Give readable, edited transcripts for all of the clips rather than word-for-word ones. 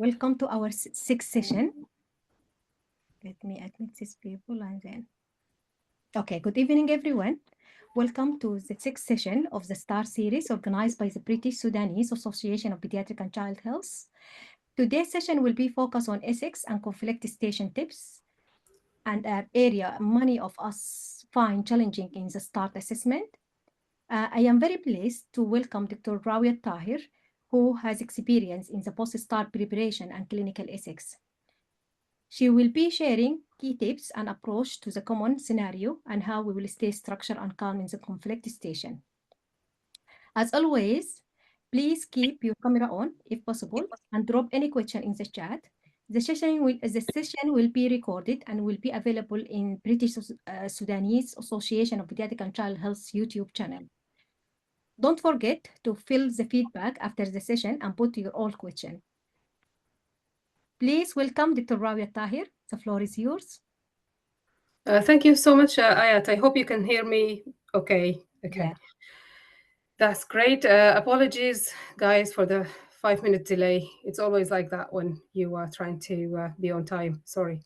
Welcome to our sixth session. Let me admit these people and then. Okay, good evening, everyone. Welcome to the sixth session of the STAR series organized by the British Sudanese Association of Pediatric and Child Health. Today's session will be focused on ethics and conflict station tips, and an area many of us find challenging in the START assessment. I am very pleased to welcome Dr. Rawia ElTahir, who has experience in the post-START preparation and clinical ethics. She will be sharing key tips and approach to the common scenario and how we will stay structured and calm in the conflict station. As always, please keep your camera on if possible and drop any question in the chat. The session will be recorded and will be available in British Sudanese Association of Pediatric and Child Health YouTube channel. Don't forget to fill the feedback after the session and put your all question. Please welcome Dr. Rawia ElTahir. The floor is yours. Thank you so much, Ayat. I hope you can hear me okay. Yeah. That's great. Apologies, guys, for the 5-minute delay. It's always like that when you are trying to be on time. Sorry.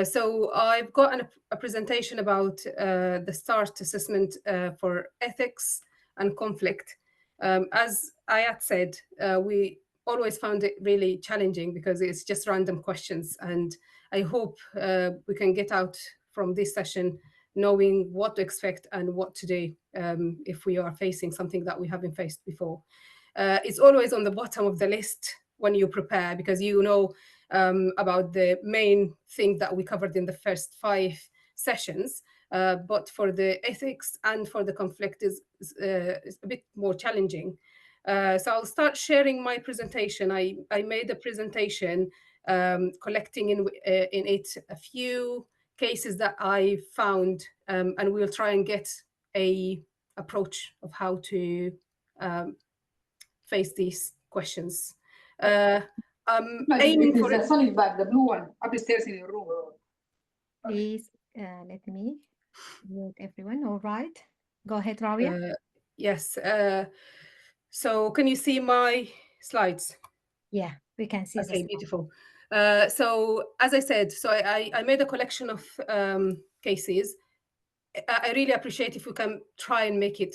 So I've got a presentation about the START assessment for ethics and conflict. As Ayat said, we always found it really challenging because it's just random questions. And I hope we can get out from this session knowing what to expect and what to do if we are facing something that we haven't faced before. It's always on the bottom of the list when you prepare because you know about the main thing that we covered in the first 5 sessions. But for the ethics and for the conflict is a bit more challenging. So I'll start sharing my presentation. I made a presentation collecting in it a few cases that I found, and we'll try and get a approach of how to face these questions. I'm aiming for the sunny bag, the blue one, upstairs in your room. Please let me mute everyone. All right. Go ahead, Rawia. Yes. So can you see my slides? Yeah, we can see. Okay, beautiful. So as I said, so I made a collection of cases. I really appreciate if we can try and make it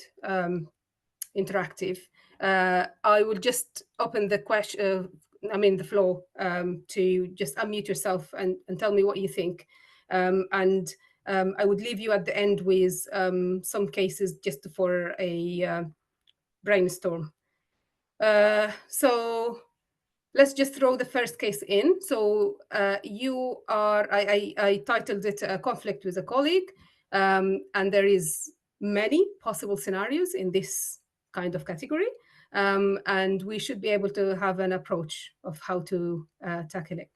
interactive. I will just open the question, the floor to just unmute yourself and tell me what you think. And I would leave you at the end with some cases just for a brainstorm. So let's just throw the first case in. So I titled it a conflict with a colleague, and there is many possible scenarios in this kind of category, and we should be able to have an approach of how to tackle it.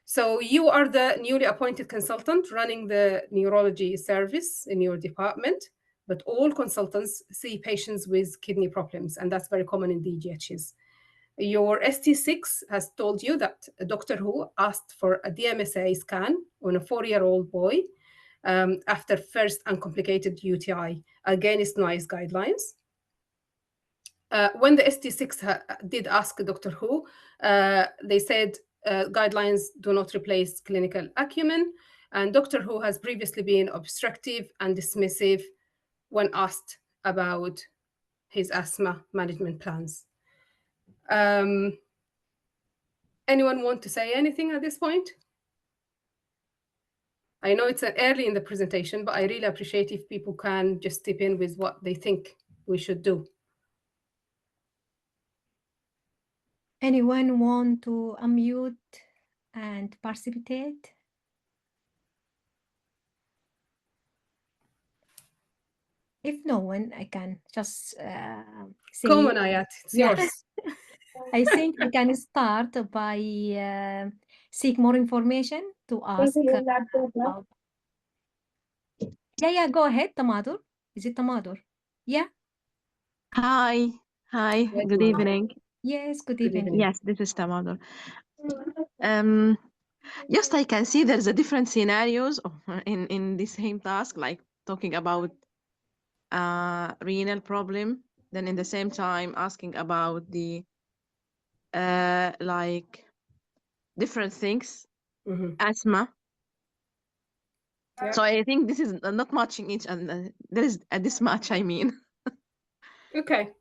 So you are the newly appointed consultant running the neurology service in your department, but all consultants see patients with kidney problems, and that's very common in DGHs. Your ST6 has told you that Dr. Who asked for a DMSA scan on a 4-year-old boy after first uncomplicated UTI against NICE guidelines. When the ST6 did ask Dr. Who, they said guidelines do not replace clinical acumen, and Dr. Who has previously been obstructive and dismissive when asked about his asthma management plans. Anyone want to say anything at this point? I know it's early in the presentation, but I really appreciate if people can just tip in with what they think we should do. Anyone want to unmute and participate? If no one, I can just say. Come on, Ayat, it's yours. I think we can start by seek more information to ask about. Yeah, go ahead, Tamadur. Is it Tamadur? Yeah. Hi, good evening. Yes, good evening. Yes, this is Tamadur. Just I can see there's a different scenarios in the same task, like talking about renal problem, then in the same time asking about the like different things, Mhm. asthma. Yeah. So I think this is not matching each other. There is this match, I mean. Okay,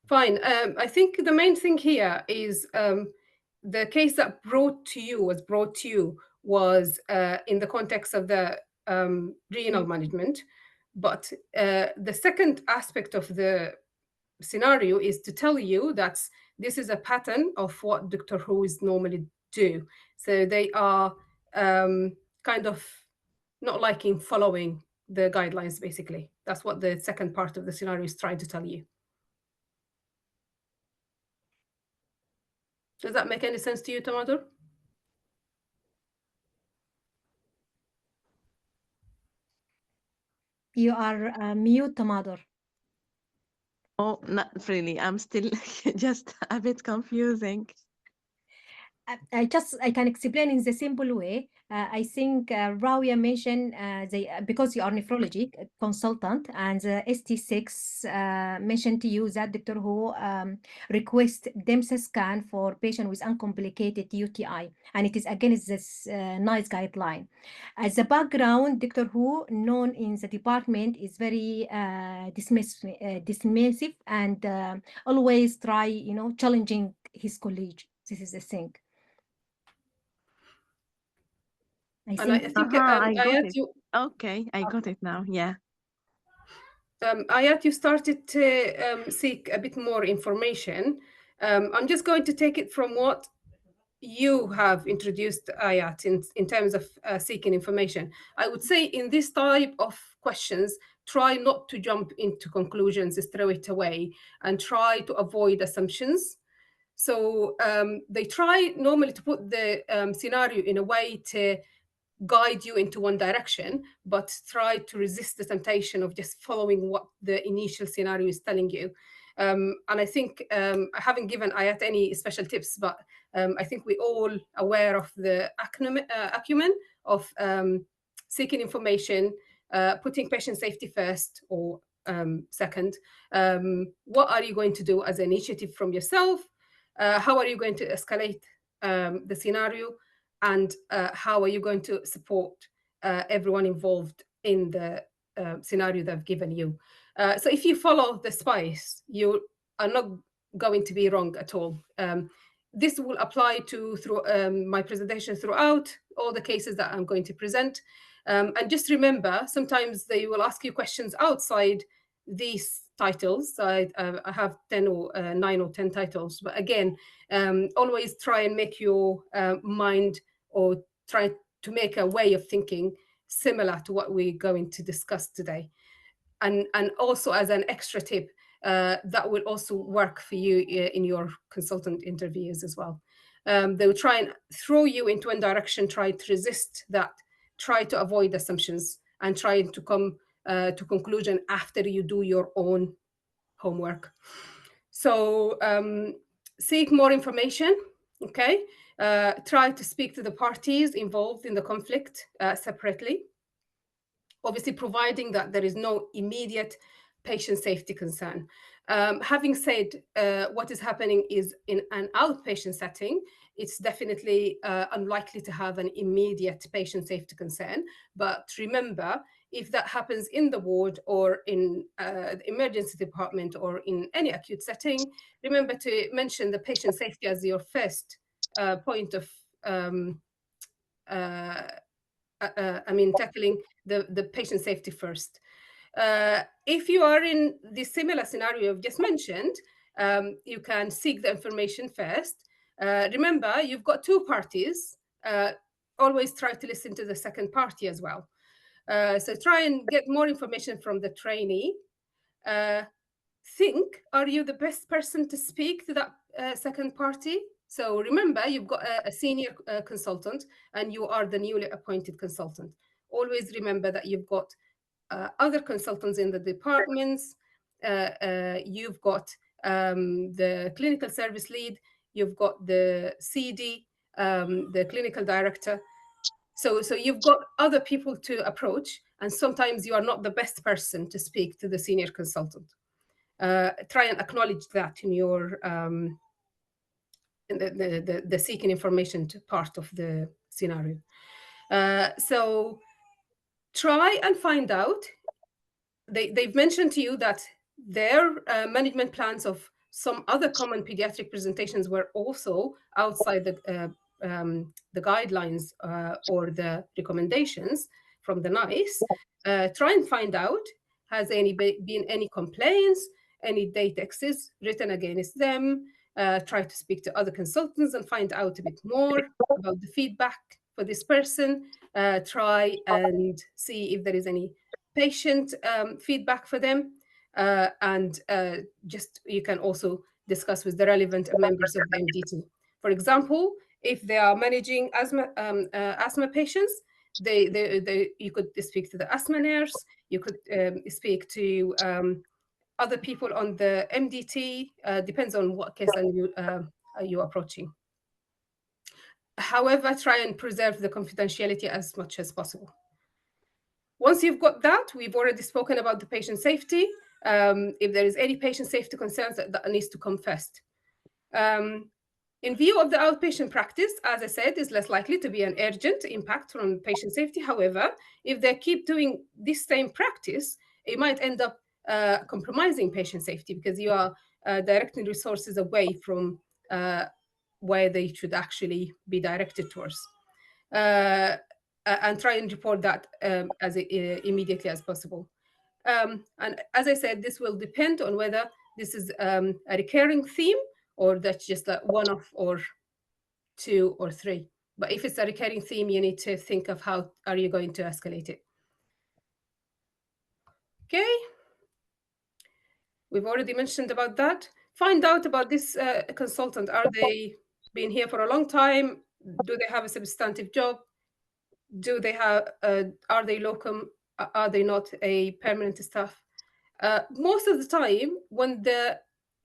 fine. I think the main thing here is the case that was brought to you was in the context of the renal management. But the second aspect of the scenario is to tell you that this is a pattern of what Dr. Who's normally do. So they are kind of not liking following the guidelines, basically. That's what the second part of the scenario is trying to tell you. Does that make any sense to you, Tomato? You are mute, Tomato. Oh, not really. I'm still just a bit confusing. I can explain in the simple way. I think Rawia mentioned because you are nephrology consultant, and the ST6 mentioned to you that Dr. Who request DEMSA scan for patient with uncomplicated UTI, and it is against this NICE guideline. As a background, Dr. Who, known in the department, is very dismissive and always try, challenging his colleague. This is the thing. I think I got Ayat, it. Okay, I got it now. Yeah. Ayat, you started to seek a bit more information. I'm just going to take it from what you have introduced, Ayat, in terms of seeking information. I would say in this type of questions, try not to jump into conclusions straight away and try to avoid assumptions. So they try normally to put the scenario in a way to guide you into one direction, but try to resist the temptation of just following what the initial scenario is telling you. And I think I haven't given Ayat any special tips, but I think we're all aware of the acumen of seeking information, putting patient safety first or second. What are you going to do as an initiative from yourself? How are you going to escalate the scenario? And how are you going to support everyone involved in the scenario they've given you? So if you follow the spice, you are not going to be wrong at all. This will apply to through my presentation throughout all the cases that I'm going to present. And just remember, sometimes they will ask you questions outside these titles. So I have 10 or 9 or 10 titles, but again, always try and make your mind or try to make a way of thinking similar to what we're going to discuss today. And also as an extra tip, that will also work for you in your consultant interviews as well. They will try and throw you into one direction, try to resist that, try to avoid assumptions, and try to come to conclusion after you do your own homework. So seek more information, okay? Try to speak to the parties involved in the conflict separately. Obviously, providing that there is no immediate patient safety concern. Having said what is happening is in an outpatient setting, it's definitely unlikely to have an immediate patient safety concern. But remember, if that happens in the ward or in the emergency department or in any acute setting, remember to mention the patient safety as your first point of tackling the patient safety first. If you are in the similar scenario I've just mentioned, you can seek the information first. Remember, you've got two parties. Always try to listen to the second party as well. So try and get more information from the trainee. Think, are you the best person to speak to that second party? So remember, you've got a senior consultant and you are the newly appointed consultant. Always remember that you've got other consultants in the departments. You've got the clinical service lead. You've got the CD, the clinical director. So you've got other people to approach, and sometimes you are not the best person to speak to the senior consultant. Try and acknowledge that in your the seeking information part of the scenario. So try and find out. They've mentioned to you that their management plans of some other common pediatric presentations were also outside the guidelines or the recommendations from the NICE. Try and find out, has been any complaints, any data excess written against them. Try to speak to other consultants and find out a bit more about the feedback for this person. Try and see if there is any patient feedback for them. And just you can also discuss with the relevant members of the MDT. For example, if they are managing asthma patients, you could speak to the asthma nurse, you could speak to other people on the MDT, depends on what case you're approaching. However, try and preserve the confidentiality as much as possible. Once you've got that, we've already spoken about the patient safety. If there is any patient safety concerns that needs to come first. In view of the outpatient practice, as I said, is less likely to be an urgent impact from patient safety. However, if they keep doing this same practice, it might end up compromising patient safety because you are directing resources away from where they should actually be directed towards. And try and report that as immediately as possible. And as I said, this will depend on whether this is a recurring theme or that's just a one-off or 2 or 3. But if it's a recurring theme, you need to think of how are you going to escalate it. Okay. We've already mentioned about that. Find out about this consultant. Are they been here for a long time? Do they have a substantive job? Do they have, are they locum? Are they not a permanent staff? Most of the time, when the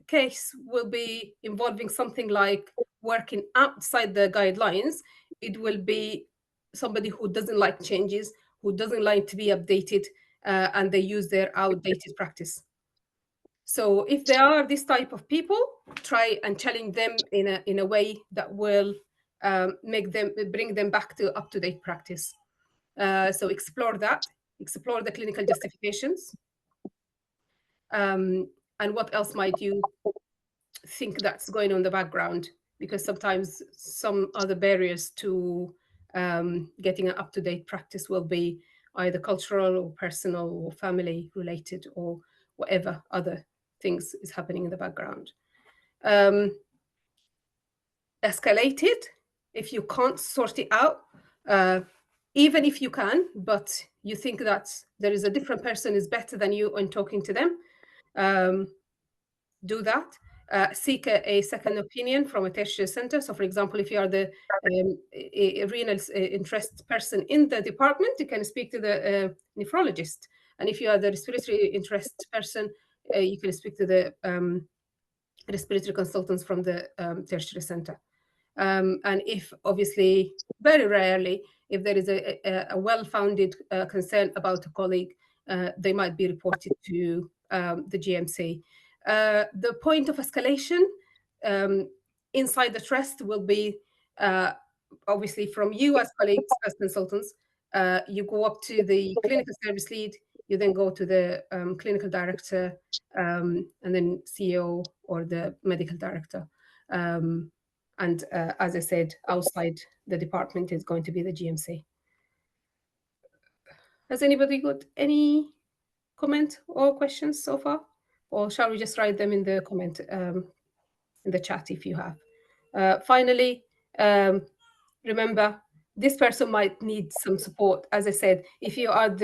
case will be involving something like working outside the guidelines, it will be somebody who doesn't like changes, who doesn't like to be updated, and they use their outdated practice. So if there are this type of people, try and challenge them in a way that will bring them back to up-to-date practice. So explore that, explore the clinical justifications. And what else might you think that's going on in the background? Because sometimes some other barriers to getting an up-to-date practice will be either cultural or personal or family related or whatever other things is happening in the background. Escalate it if you can't sort it out. Even if you can, but you think that there is a different person is better than you in talking to them, do that. Seek a second opinion from a tertiary center. So for example, if you are the renal interest person in the department, you can speak to the nephrologist. And if you are the respiratory interest person, you can speak to the respiratory consultants from the tertiary center. And if obviously, very rarely, if there is a well-founded concern about a colleague, they might be reported to the GMC. The point of escalation inside the trust will be obviously from you as colleagues, as consultants. You go up to the clinical service lead, you then go to the clinical director, and then CEO or the medical director. And as I said, outside the department is going to be the GMC. Has anybody got any comment or questions so far? Or shall we just write them in the comment, in the chat if you have? Finally, remember, this person might need some support. As I said, if you are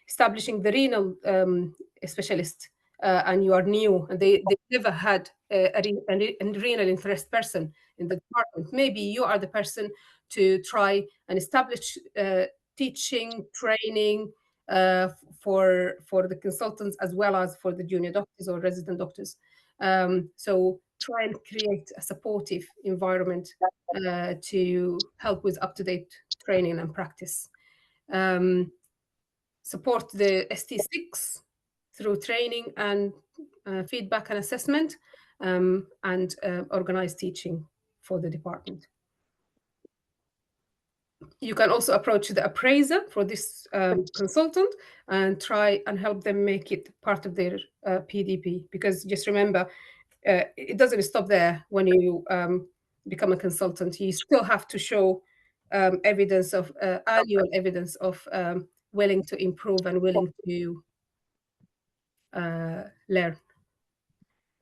establishing the renal specialist and you are new and they never had a renal interest person in the department, maybe you are the person to try and establish teaching, training for the consultants as well as for the junior doctors or resident doctors. So try and create a supportive environment to help with up-to-date training and practice. Support the ST6 through training and feedback and assessment, and organize teaching for the department. You can also approach the appraiser for this consultant and try and help them make it part of their PDP, because just remember, it doesn't stop there. When you become a consultant, you still have to show evidence of annual evidence of willing to improve and willing to learn,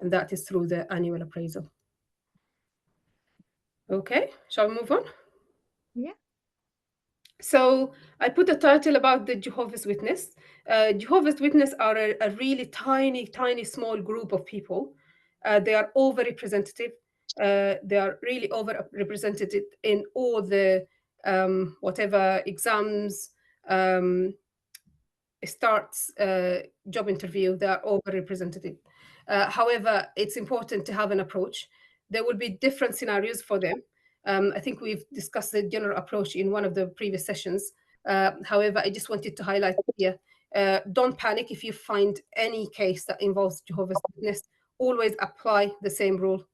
and that is through the annual appraisal. Okay, shall we move on? Yeah. So I put a title about the Jehovah's Witness. Jehovah's Witness are a really tiny, small group of people. They are overrepresentative. They are really overrepresented in all the whatever exams, starts job interview. They are overrepresented. However, it's important to have an approach. There will be different scenarios for them. I think we've discussed the general approach in one of the previous sessions. However, I just wanted to highlight here, don't panic if you find any case that involves Jehovah's Witness. Always apply the same rule.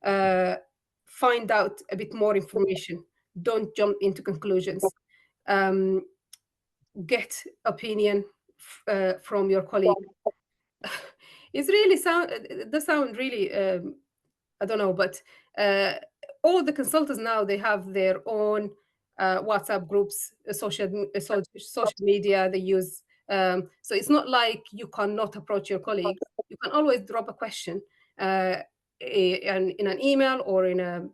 Find out a bit more information. Don't jump into conclusions. Get opinion from your colleague. It's really sound really, I don't know, but all the consultants now, they have their own WhatsApp groups, social media they use. So it's not like you cannot approach your colleagues. You can always drop a question in an email or in a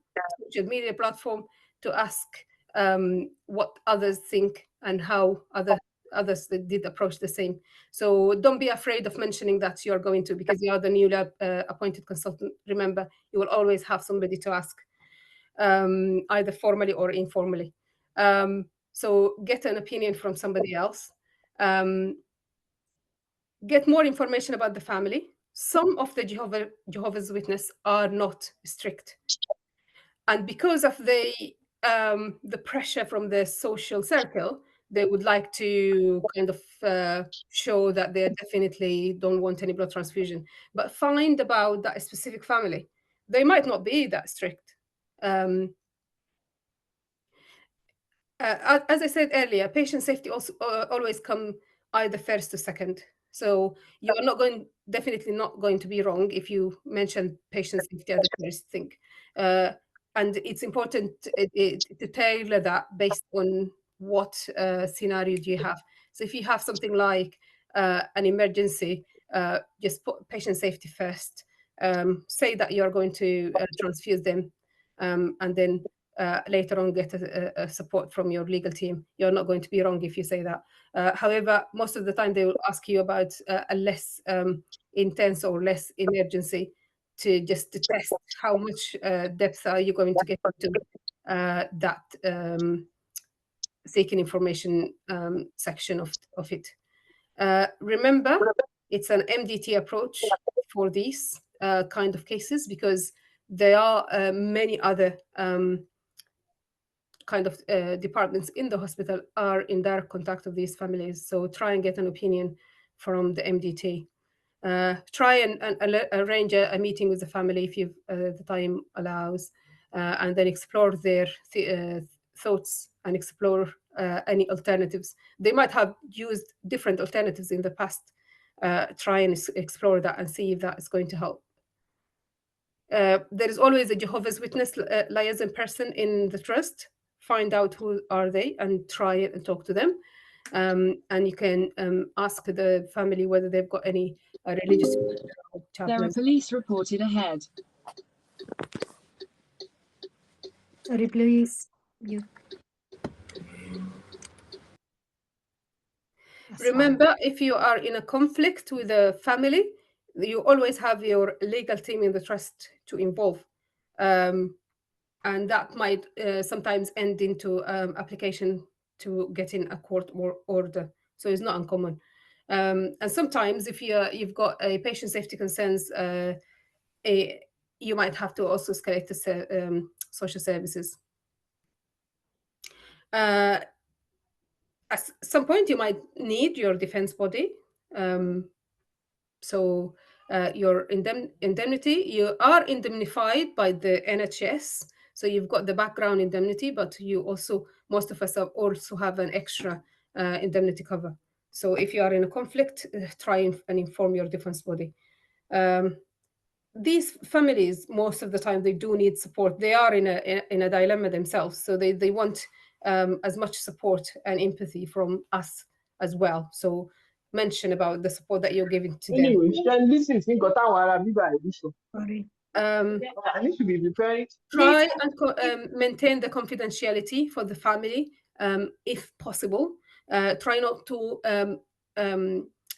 social media platform to ask what others think and how others did approach the same. So don't be afraid of mentioning that you're going to, because you are the newly appointed consultant. Remember, you will always have somebody to ask, either formally or informally. So get an opinion from somebody else. Get more information about the family. Some of the Jehovah's Witness are not strict. And because of the pressure from the social circle, they would like to kind of show that they definitely don't want any blood transfusion. But find about that specific family. They might not be that strict. As I said earlier, patient safety also always come either first or second. So you are definitely not going to be wrong if you mention patient safety as the first thing. And it's important to tailor that based on what scenario do you have. So if you have something like an emergency, just put patient safety first. Say that you're going to transfuse them, and then later on get a support from your legal team. You're not going to be wrong if you say that. However, most of the time they will ask you about a less intense or less emergency, to just to test how much depth are you going to get into that seeking information section of it. Remember, it's an MDT approach for these kind of cases, because there are many other kind of departments in the hospital are in direct contact with these families. So try and get an opinion from the MDT. Try and arrange a meeting with the family if the time allows, and then explore their thoughts and explore any alternatives. They might have used different alternatives in the past. Try and explore that and see if that is going to help. There is always a Jehovah's Witness liaison person in the trust. Find out who are they and try it and talk to them. And you can ask the family whether they've got any religious There are police reported ahead. Sorry, please. Remember, if you are in a conflict with a family, you always have your legal team in the trust to involve. And that might sometimes end into application to getting a court order. So it's not uncommon. And sometimes if you've got a patient safety concerns, you might have to also escalate to social services. At some point, you might need your defense body. So your indemnity, you are indemnified by the NHS. So you've got the background indemnity, but you also, most of us also have an extra indemnity cover. So if you are in a conflict, try and inform your defense body. These families, most of the time, they do need support. They are in a dilemma themselves, so they want as much support and empathy from us as well. So mention about the support that you're giving to them. Anyway, this is Sorry. I need to be prepared. Try and maintain the confidentiality for the family, if possible. Try not to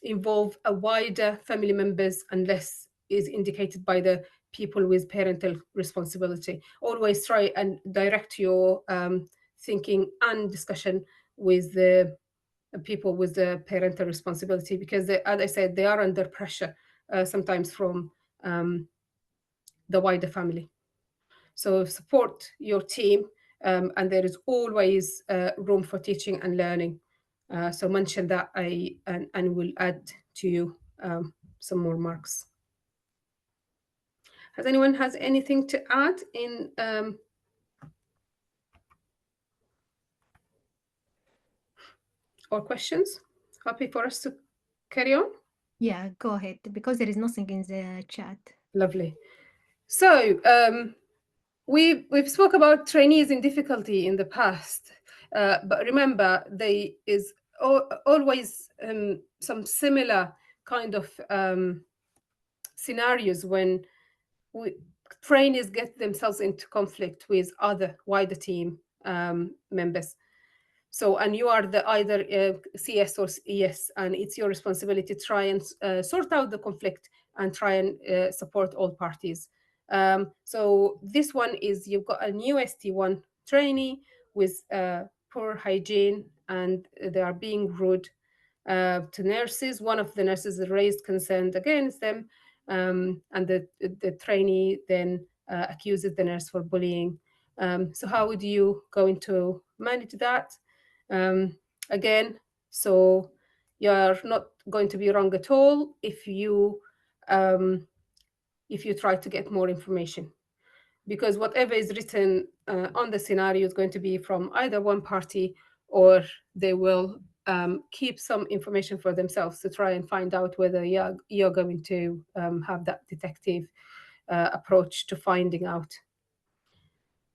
involve a wider family members unless is indicated by the people with parental responsibility. Always try and direct your thinking and discussion with the people with the parental responsibility, because they, as I said, they are under pressure sometimes from the wider family. So support your team, and there is always room for teaching and learning. So mention that and we'll add to you some more marks. Has anyone has anything to add in or questions? Happy for us to carry on? Yeah, go ahead, because there is nothing in the chat. Lovely. So we've spoke about trainees in difficulty in the past, but remember there is always some similar kind of scenarios when trainees get themselves into conflict with other wider team members. So, and you are the either CS or ES, and it's your responsibility to try and sort out the conflict and try and support all parties. So this one is, you've got a new ST1 trainee with poor hygiene, and they are being rude to nurses. One of the nurses raised concern against them, and the trainee then accuses the nurse for bullying. So how would you go into manage that? Again, so you're not going to be wrong at all if you try to get more information, because whatever is written on the scenario is going to be from either one party, or they will keep some information for themselves to try and find out whether you're going to have that detective approach to finding out.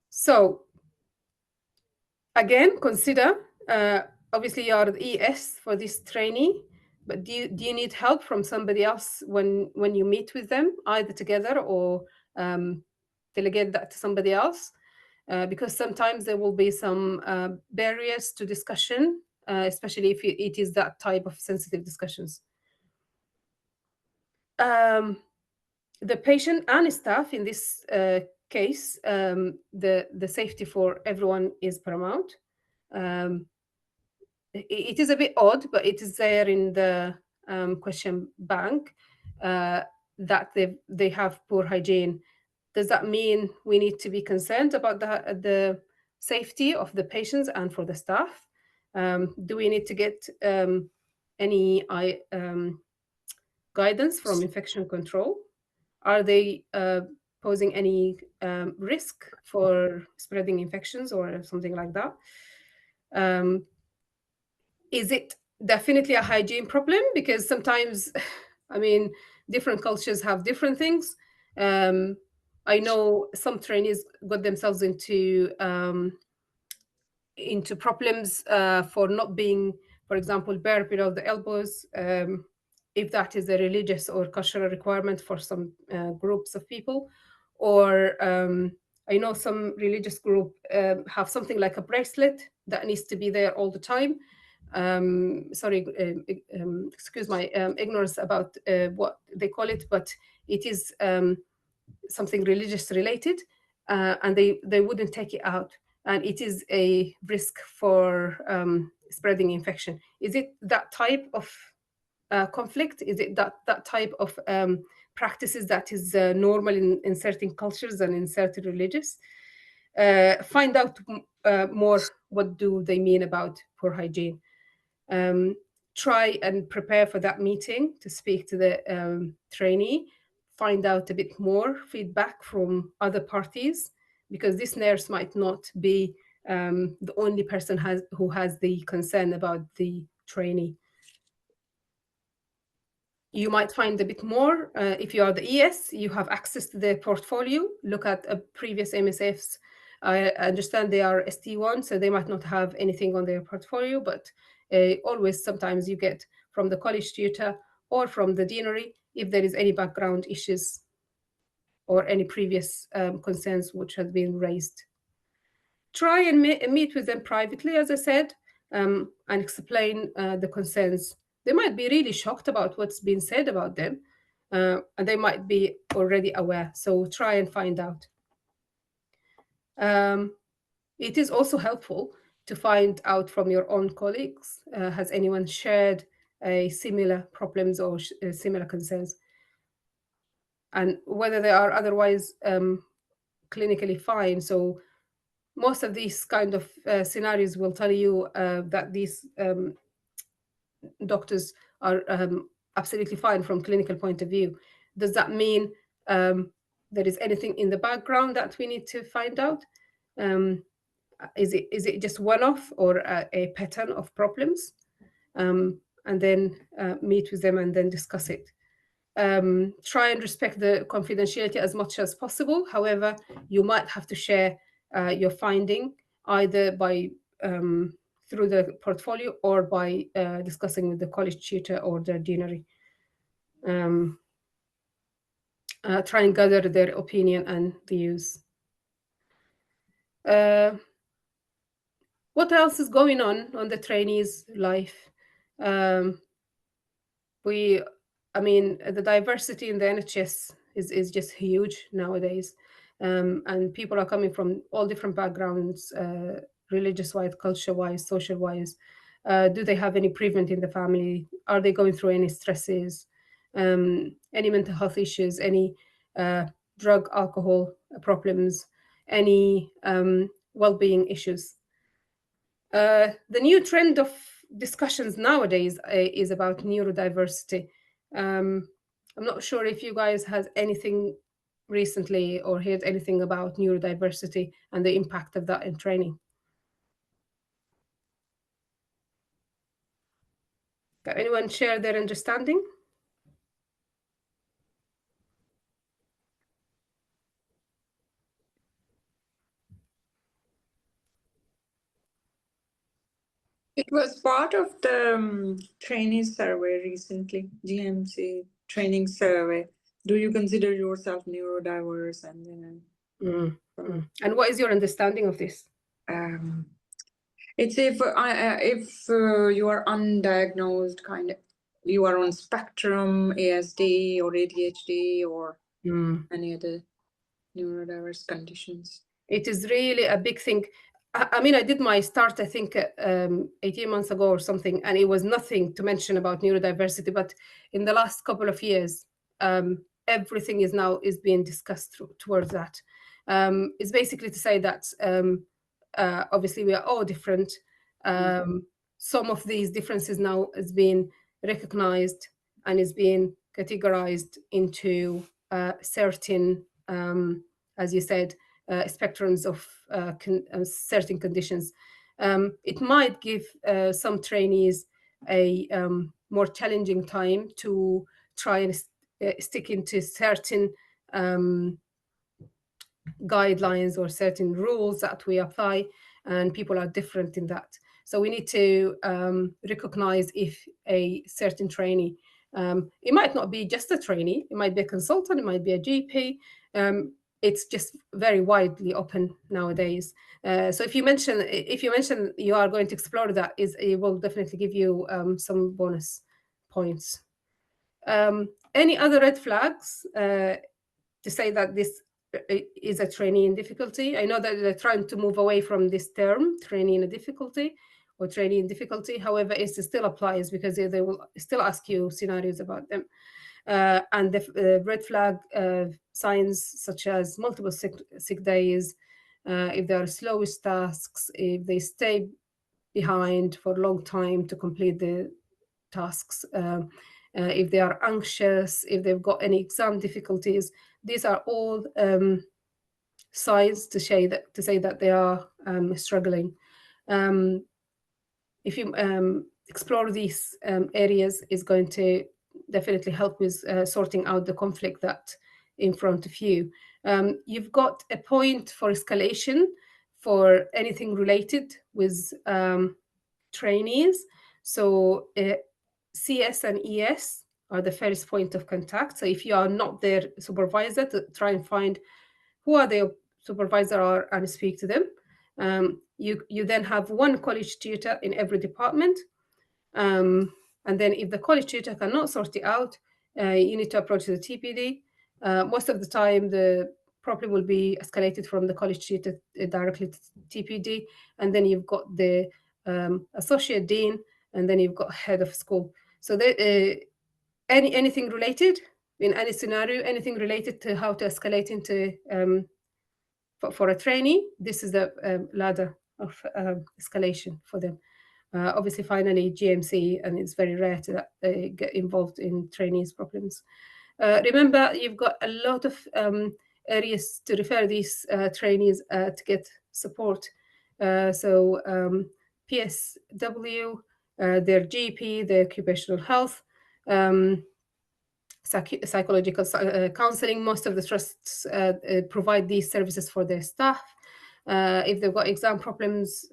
So again, consider, obviously you're the ES for this trainee, but do you need help from somebody else when you meet with them, either together or delegate that to somebody else? Because sometimes there will be some barriers to discussion, especially if it is that type of sensitive discussions. The patient and staff in this case, the safety for everyone is paramount. It is a bit odd, but it is there in the question bank that they have poor hygiene. Does that mean we need to be concerned about the safety of the patients and for the staff? Do we need to get any guidance from infection control? Are they posing any risk for spreading infections or something like that? Is it definitely a hygiene problem? Because sometimes, I mean, different cultures have different things. I know some trainees got themselves into problems for not being, for example, bare below the elbows, if that is a religious or cultural requirement for some groups of people. Or I know some religious group have something like a bracelet that needs to be there all the time. Sorry, excuse my ignorance about what they call it, but it is something religious related, and they wouldn't take it out, and it is a risk for spreading infection. Is it that type of conflict? Is it that type of practices that is normal in certain cultures and in certain religions? Find out more, what do they mean about poor hygiene? Try and prepare for that meeting to speak to the trainee, find out a bit more feedback from other parties, because this nurse might not be the only person who has the concern about the trainee. You might find a bit more. If you are the ES, you have access to their portfolio. Look at previous MSFs. I understand they are ST1, so they might not have anything on their portfolio, but always sometimes you get from the college tutor or from the deanery if there is any background issues or any previous concerns which have been raised. Try and meet with them privately, as I said, and explain the concerns. They might be really shocked about what's been said about them, and they might be already aware. So try and find out. It is also helpful to find out from your own colleagues, has anyone shared similar problems or similar concerns? And whether they are otherwise clinically fine. So most of these kind of scenarios will tell you that these doctors are absolutely fine from clinical point of view. Does that mean there is anything in the background that we need to find out? Is it just one-off or a pattern of problems? And then meet with them and then discuss it. Try and respect the confidentiality as much as possible. However, you might have to share your finding either by through the portfolio or by discussing with the college tutor or the deanery. Try and gather their opinion and views. What else is going on the trainees' life? I mean, the diversity in the NHS is just huge nowadays. And people are coming from all different backgrounds, religious-wise, culture-wise, social-wise. Do they have any bereavement in the family? Are they going through any stresses? Any mental health issues? Any drug, alcohol problems? Any well-being issues? The new trend of discussions nowadays is about neurodiversity. I'm not sure if you guys had anything recently or heard anything about neurodiversity and the impact of that in training. Can anyone share their understanding? It was part of the training survey recently, GMC training survey. Do you consider yourself neurodiverse? And then, And what is your understanding of this? It's if you are undiagnosed, kind of, you are on spectrum, ASD or ADHD or any other neurodiverse conditions. It is really a big thing. I mean, I did my start, I think, 18 months ago or something, and it was nothing to mention about neurodiversity. But in the last couple of years, everything is being discussed towards that. It's basically to say that obviously we are all different. Some of these differences now is being recognized and is being categorized into certain, as you said, spectrums of certain conditions. It might give some trainees a more challenging time to try and stick into certain guidelines or certain rules that we apply, and people are different in that. So we need to recognize if a certain trainee, it might not be just a trainee, it might be a consultant, it might be a GP. It's just very widely open nowadays. So if you mention you are going to explore that, it will definitely give you some bonus points. Any other red flags to say that this is a trainee in difficulty? I know that they're trying to move away from this term, trainee in a difficulty or trainee in difficulty. However, it still applies because they will still ask you scenarios about them. And the red flag signs such as multiple sick days, if there are slow tasks, if they stay behind for a long time to complete the tasks, if they are anxious, if they've got any exam difficulties, these are all signs to say that they are struggling. If you explore these areas, is going to definitely help with sorting out the conflict that in front of you. You've got a point for escalation for anything related with trainees. So CS and ES are the first point of contact. So if you are not their supervisor, to try and find who are their supervisor are and speak to them. You then have one college tutor in every department. And then if the college tutor cannot sort it out, you need to approach the TPD. Most of the time, the problem will be escalated from the college tutor directly to TPD. And then you've got the associate dean, and then you've got head of school. So anything related in any scenario, anything related to how to escalate into for a trainee, this is the ladder of escalation for them. Obviously, finally, GMC, and it's very rare that they get involved in trainees' problems. Remember, you've got a lot of areas to refer these trainees to get support. So PSW, their GP, their occupational health, psychological counseling. Most of the trusts provide these services for their staff. If they've got exam problems,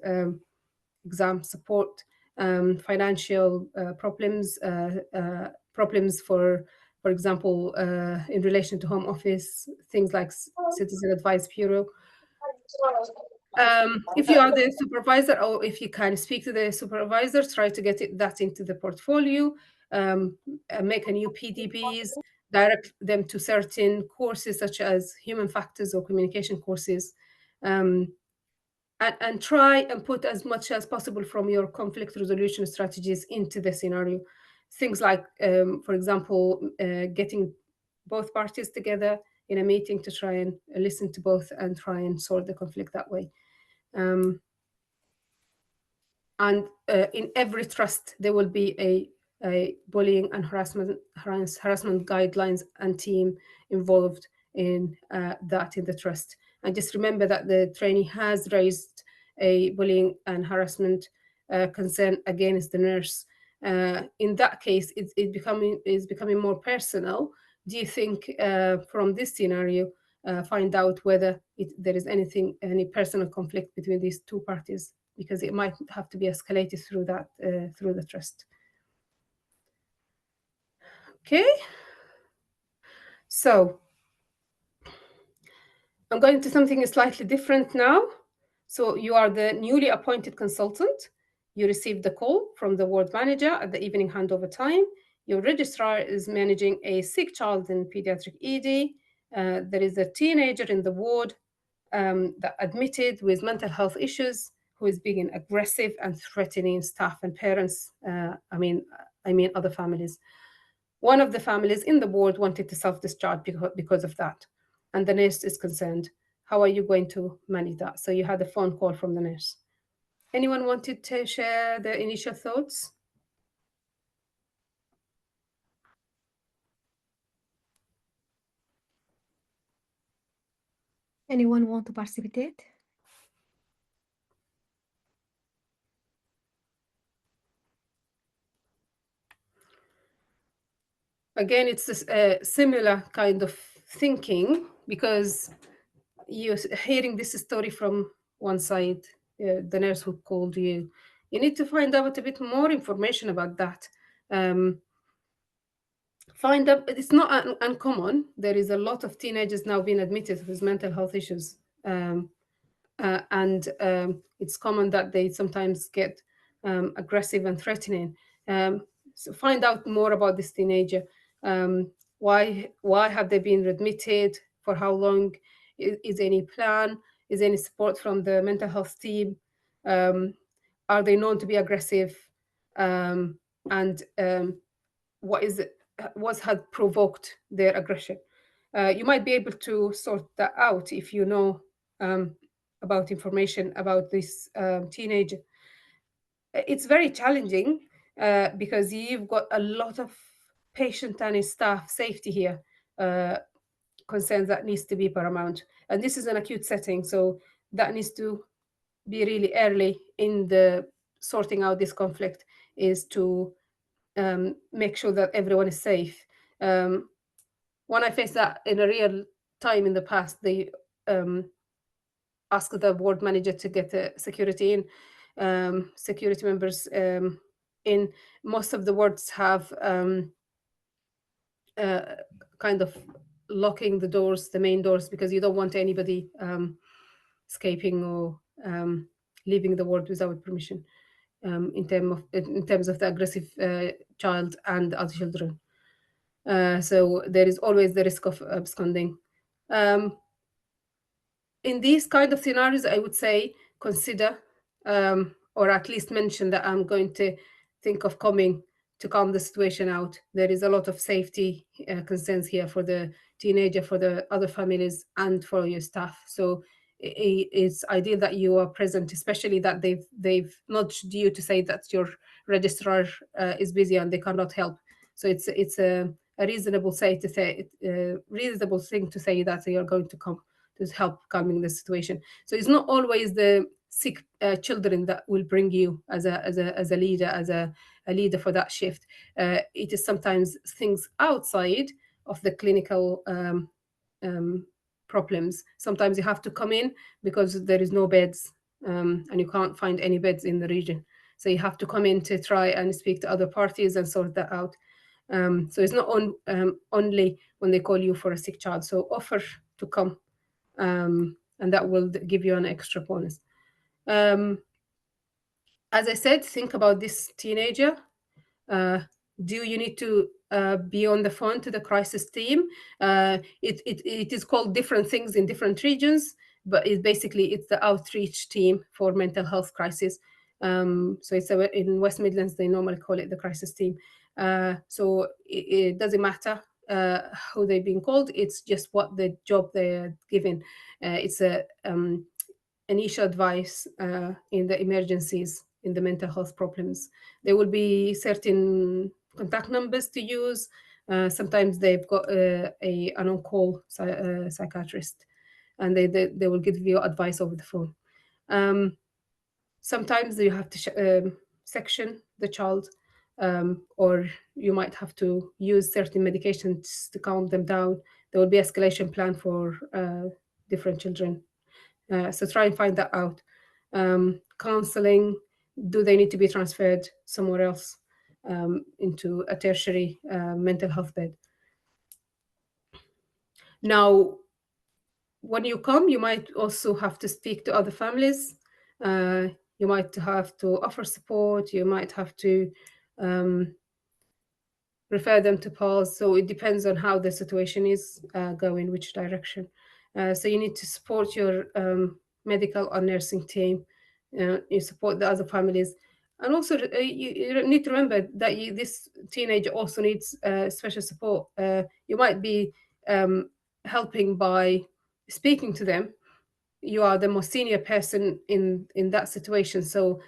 exam support, financial problems, problems for example, in relation to home office, things like Citizen Advice Bureau. If you are the supervisor, or if you can speak to the supervisor, try to get that into the portfolio, make a new PDBs, direct them to certain courses such as human factors or communication courses, and try and put as much as possible from your conflict resolution strategies into the scenario. Things like, for example, getting both parties together in a meeting to try and listen to both and try and solve the conflict that way. And in every trust, there will be a bullying and harassment guidelines and team involved in that in the trust. And just remember that the trainee has raised a bullying and harassment concern against the nurse. In that case, it's becoming more personal. Do you think from this scenario, find out whether there is any personal conflict between these two parties, because it might have to be escalated through that through the trust. Okay, so I'm going to something slightly different now. So you are the newly appointed consultant. You received the call from the ward manager at the evening handover time. Your registrar is managing a sick child in pediatric ED. There is a teenager in the ward that admitted with mental health issues, who is being aggressive and threatening staff and parents. I mean other families. One of the families in the ward wanted to self-discharge because of that, and the nurse is concerned. How are you going to manage that? So you had a phone call from the nurse. Anyone wanted to share their initial thoughts? Anyone want to participate? Again, it's a similar kind of thinking, because you're hearing this story from one side, the nurse who called you. You need to find out a bit more information about that. Find out, it's not uncommon. There is a lot of teenagers now being admitted with mental health issues. And it's common that they sometimes get aggressive and threatening. So find out more about this teenager. Why have they been admitted? For how long? Is any plan? Is any support from the mental health team? Are they known to be aggressive? And what had provoked their aggression? You might be able to sort that out if you know about information about this teenager. It's very challenging because you've got a lot of patient and staff safety here. concerns that needs to be paramount. And this is an acute setting, so that needs to be really early in the sorting out this conflict, is to make sure that everyone is safe. When I faced that in a real time in the past, they asked the ward manager to get the security in, security members in. Most of the wards have kind of locking the doors, the main doors, because you don't want anybody escaping or leaving the ward without permission, in terms of the aggressive child and other children. So there is always the risk of absconding. In these kind of scenarios, I would say consider, or at least mention that I'm going to think of coming to calm the situation out. There is a lot of safety concerns here for the teenager, for the other families, and for your staff. So it's ideal that you are present, especially that they've nudged you to say that your registrar is busy and they cannot help. So it's a reasonable reasonable thing to say that they are going to come to help calming the situation. So it's not always the sick children that will bring you as a leader, as a leader for that shift. It is sometimes things outside of the clinical problems. Sometimes you have to come in because there is no beds, and you can't find any beds in the region. So you have to come in to try and speak to other parties and sort that out. So it's not only when they call you for a sick child. So offer to come, and that will give you an extra bonus. As I said, think about this teenager. Do you need to be on the phone to the crisis team? It is called different things in different regions, but it's the outreach team for mental health crisis. So it's in West Midlands, they normally call it the crisis team. So it doesn't matter who they've been called. It's just what the job they're given. It's initial advice in the emergencies, in the mental health problems. There will be certain contact numbers to use. Sometimes they've got an on-call psychiatrist, and they will give you advice over the phone. Sometimes you have to section the child, or you might have to use certain medications to calm them down. There will be escalation plan for different children. So try and find that out. Counseling, do they need to be transferred somewhere else into a tertiary mental health bed? Now, when you come, you might also have to speak to other families. You might have to offer support. You might have to refer them to PALS. So it depends on how the situation is going, which direction. So you need to support your medical or nursing team. You support the other families. And also you need to remember that this teenager also needs special support. You might be helping by speaking to them. You are the most senior person in that situation. So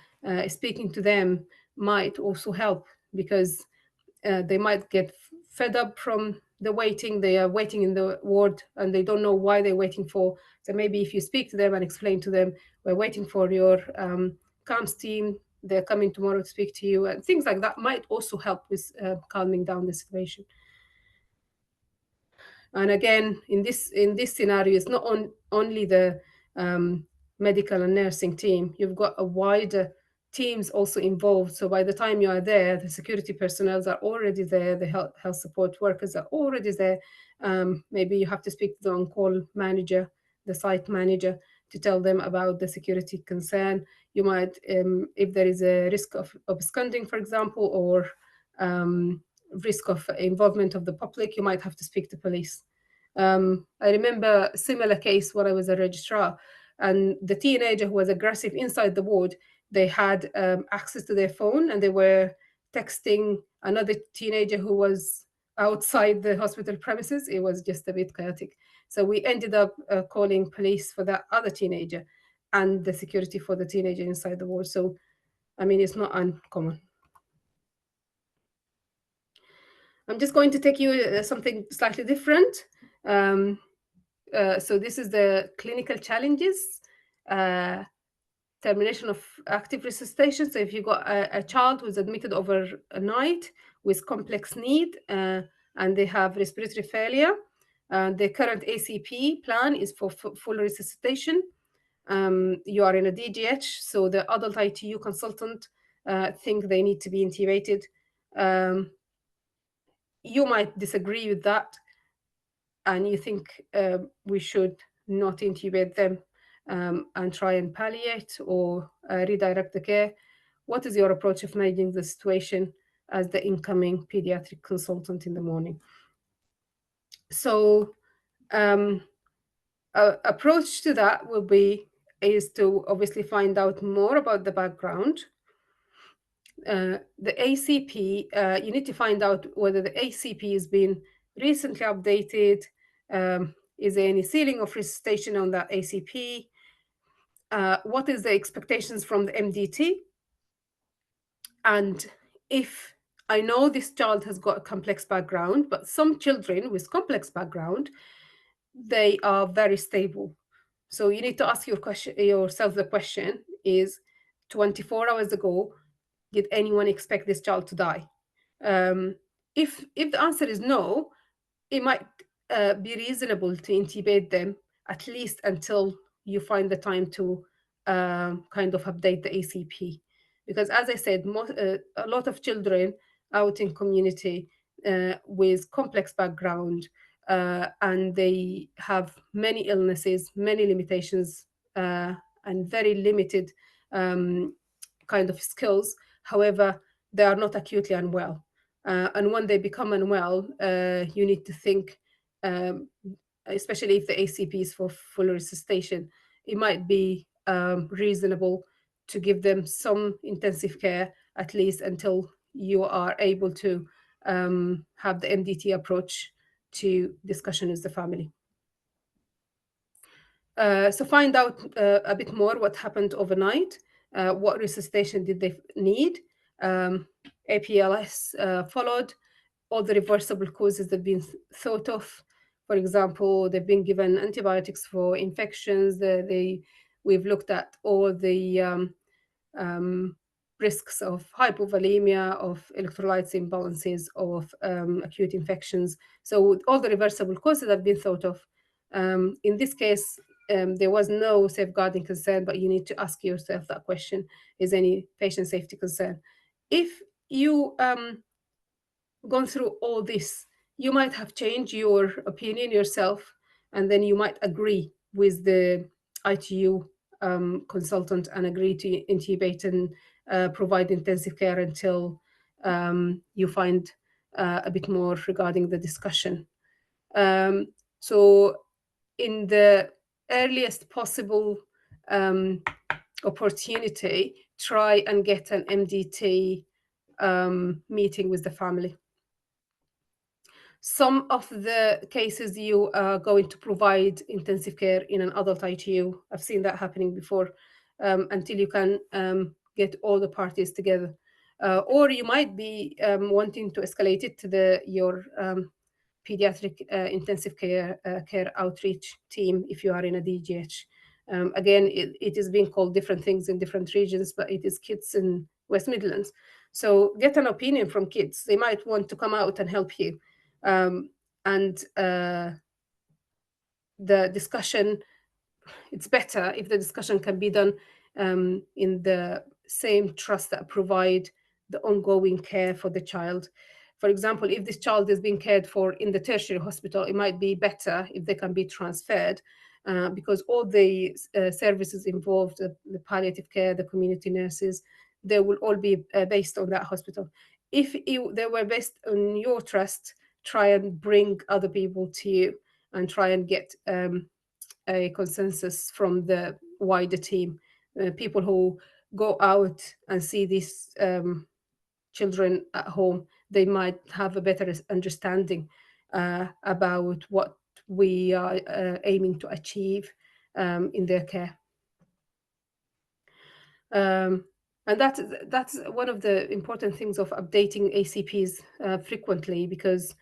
speaking to them might also help, because they might get fed up from the waiting. They are waiting in the ward and they don't know why they're waiting for. So maybe if you speak to them and explain to them, we're waiting for your comms team, they're coming tomorrow to speak to you, and things like that might also help with calming down the situation. And again, in this scenario, it's not only the medical and nursing team. You've got a wider teams also involved. So by the time you are there, the security personnel are already there, the health support workers are already there. Maybe you have to speak to the on-call manager, the site manager, to tell them about the security concern. You might, if there is a risk of absconding, for example, or risk of involvement of the public, you might have to speak to police. I remember a similar case when I was a registrar, and the teenager who was aggressive inside the ward, they had access to their phone and they were texting another teenager who was outside the hospital premises. It was just a bit chaotic. So we ended up calling police for that other teenager and the security for the teenager inside the ward. So, I mean, it's not uncommon. I'm just going to take you something slightly different. So this is the clinical challenges, termination of active resuscitation. So if you got a child who's admitted overnight with complex need and they have respiratory failure, the current ACP plan is for full resuscitation. You are in a DGH, so the adult ITU consultant think they need to be intubated. You might disagree with that, and you think we should not intubate them and try and palliate or redirect the care. What is your approach of managing the situation as the incoming pediatric consultant in the morning? So approach to that is to obviously find out more about the background. The ACP, you need to find out whether the ACP has been recently updated. Is there any ceiling of resuscitation on that ACP? What is the expectations from the MDT? And if I know this child has got a complex background, but some children with complex background, they are very stable. So you need to ask yourself the question is, 24 hours ago, did anyone expect this child to die? If the answer is no, it might be reasonable to intubate them at least until you find the time to kind of update the ACP. Because as I said, a lot of children out in community with complex background and they have many illnesses, many limitations, and very limited kind of skills. However, they are not acutely unwell. And when they become unwell, you need to think, especially if the ACP is for full resuscitation, it might be reasonable to give them some intensive care, at least until you are able to have the MDT approach to discussion with the family. So find out a bit more what happened overnight, what resuscitation did they need, APLS followed, all the reversible causes that have been thought of. For example, they've been given antibiotics for infections. We've looked at all the risks of hypovolemia, of electrolytes imbalances, of acute infections. So all the reversible causes have been thought of. In this case, there was no safeguarding concern, but you need to ask yourself that question, is any patient safety concern? If you gone through all this, you might have changed your opinion yourself, and then you might agree with the ITU consultant and agree to intubate and provide intensive care until you find a bit more regarding the discussion. So in the earliest possible opportunity, try and get an MDT meeting with the family. Some of the cases you are going to provide intensive care in an adult ITU. I've seen that happening before, until you can get all the parties together. Or you might be wanting to escalate it to your pediatric intensive care outreach team if you are in a DGH. Again, it is being called different things in different regions, but it is kids in West Midlands. So get an opinion from kids. They might want to come out and help you. And the discussion, it's better if the discussion can be done in the same trust that provide the ongoing care for the child. For example, if this child is being cared for in the tertiary hospital, it might be better if they can be transferred because all the services involved, the palliative care, the community nurses, they will all be based on that hospital. If they were based on your trust, try and bring other people to you and try and get a consensus from the wider team. People who go out and see these children at home, they might have a better understanding about what we are aiming to achieve in their care. And that's one of the important things of updating ACPs frequently, because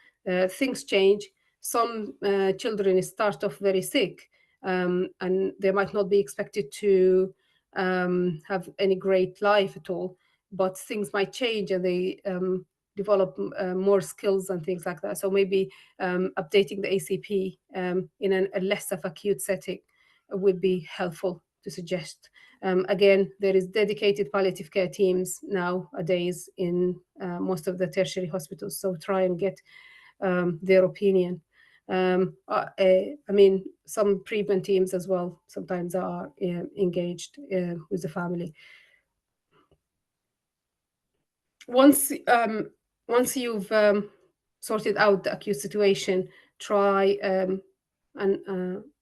things change. some children start off very sick, and they might not be expected to have any great life at all, but things might change and they develop more skills and things like that. So maybe updating the ACP in a less of acute setting would be helpful to suggest. Again, there is dedicated palliative care teams nowadays in most of the tertiary hospitals, so try and get their opinion. I mean, some treatment teams as well sometimes are engaged with the family. Once you've sorted out the acute situation, try and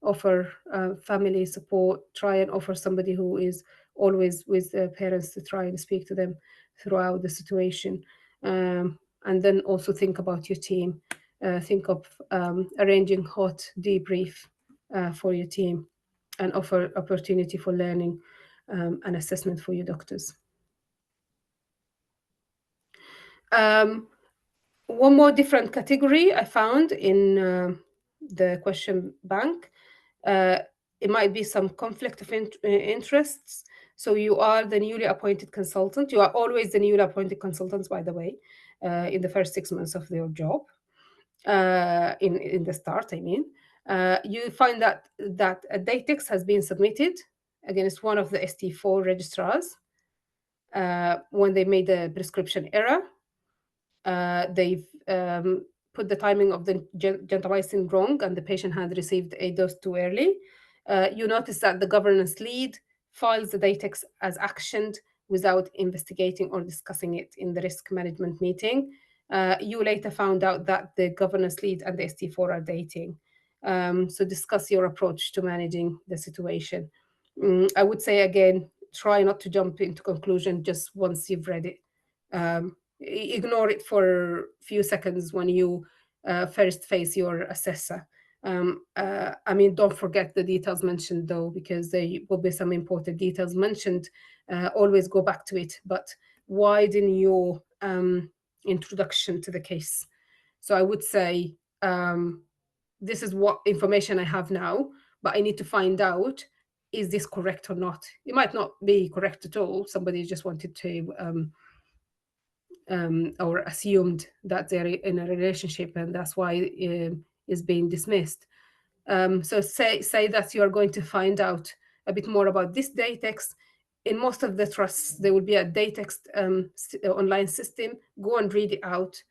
offer family support. Try and offer somebody who is always with the parents to try and speak to them throughout the situation. And then also think about your team. Think of arranging hot debrief for your team and offer opportunity for learning and assessment for your doctors. One more different category I found in the question bank. It might be some conflict of interests. So you are the newly appointed consultant. You are always the newly appointed consultants, by the way, in the first 6 months of your job. In the start, I mean. You find that a DATEX has been submitted against one of the ST4 registrars when they made a prescription error. They've put the timing of the gentamicin wrong and the patient had received a dose too early. You notice that the governance lead files the DATEX as actioned without investigating or discussing it in the risk management meeting. You later found out that the governance lead and the ST4 are dating. So discuss your approach to managing the situation. I would say, again, try not to jump into conclusion just once you've read it. Ignore it for a few seconds when you first face your assessor. I mean, don't forget the details mentioned though, because there will be some important details mentioned. Always go back to it, but widen your introduction to the case. So I would say, this is what information I have now, but I need to find out, is this correct or not? It might not be correct at all. Somebody just wanted to or assumed that they're in a relationship and that's why it's being dismissed. So say that you are going to find out a bit more about this DATEX. In most of the trusts, there will be a DATEX online system. Go and read it out.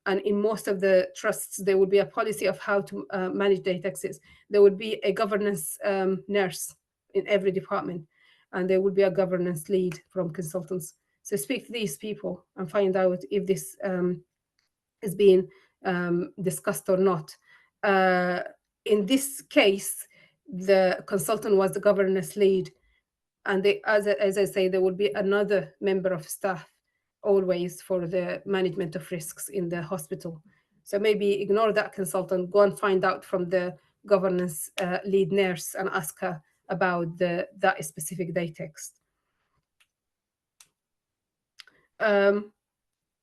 And in most of the trusts, there will be a policy of how to manage DATEXs. There will be a governance nurse in every department, and there will be a governance lead from consultants. So speak to these people and find out if this is being discussed or not. In this case, the consultant was the governance lead, and as I say, there will be another member of staff always for the management of risks in the hospital. So maybe ignore that consultant, go and find out from the governance lead nurse and ask her about that specific DATEX.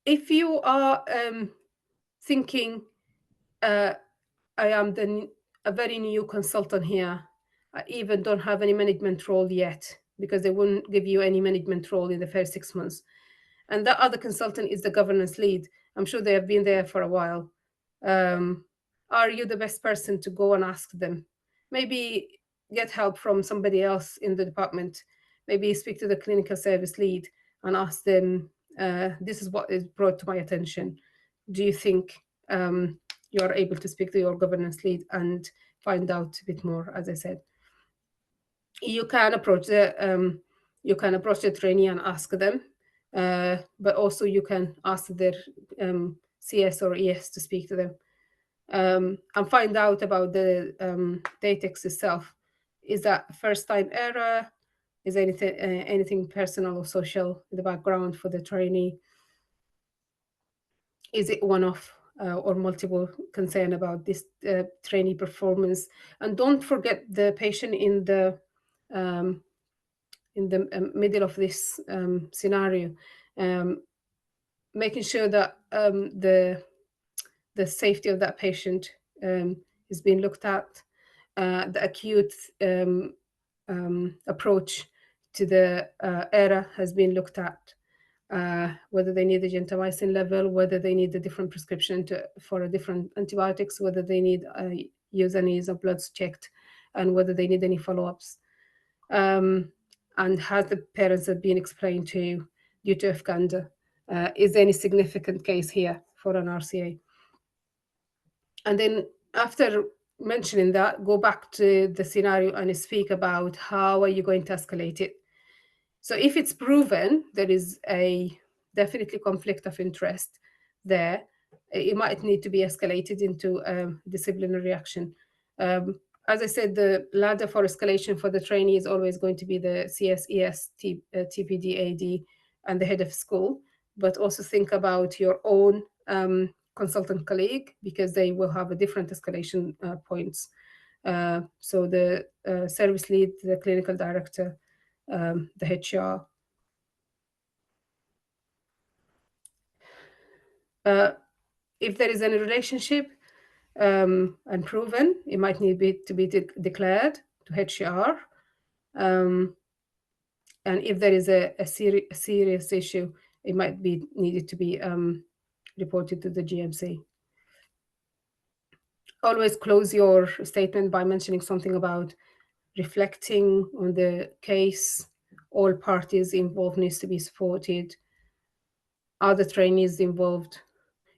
If you are thinking, I am a very new consultant here, I even don't have any management role yet, because they wouldn't give you any management role in the first 6 months. And that other consultant is the governance lead. I'm sure they have been there for a while. Are you the best person to go and ask them? Maybe get help from somebody else in the department. Maybe speak to the clinical service lead and ask them, this is what is brought to my attention. Do you think you are able to speak to your governance lead and find out a bit more? As I said, you can approach the trainee and ask them, but also you can ask their CS or ES to speak to them and find out about the DATEX itself. Is that first-time error? Is anything personal or social in the background for the trainee? Is it one-off or multiple concern about this trainee performance? And don't forget the patient in the middle of this scenario, making sure that the the safety of that patient is being looked at. The acute approach to the ERA has been looked at. Whether they need the gentamicin level, whether they need a different prescription for a different antibiotics, whether they need use any bloods checked, and whether they need any follow-ups. And has the parents have been explained to due to FGANDA? Is there any significant case here for an RCA? And then after mentioning that, go back to the scenario and speak about how are you going to escalate it. So if it's proven there is a definitely conflict of interest there, it might need to be escalated into disciplinary action. As I said, the ladder for escalation for the trainee is always going to be the CSES, TPD, AD, and the head of school, but also think about your own consultant colleague, because they will have a different escalation points. So the service lead, the clinical director, the HR. If there is any relationship and proven, it might need to be declared to HR. And if there is a serious issue, it might be needed to be reported to the GMC. Always close your statement by mentioning something about reflecting on the case. All parties involved needs to be supported. Are the trainees involved?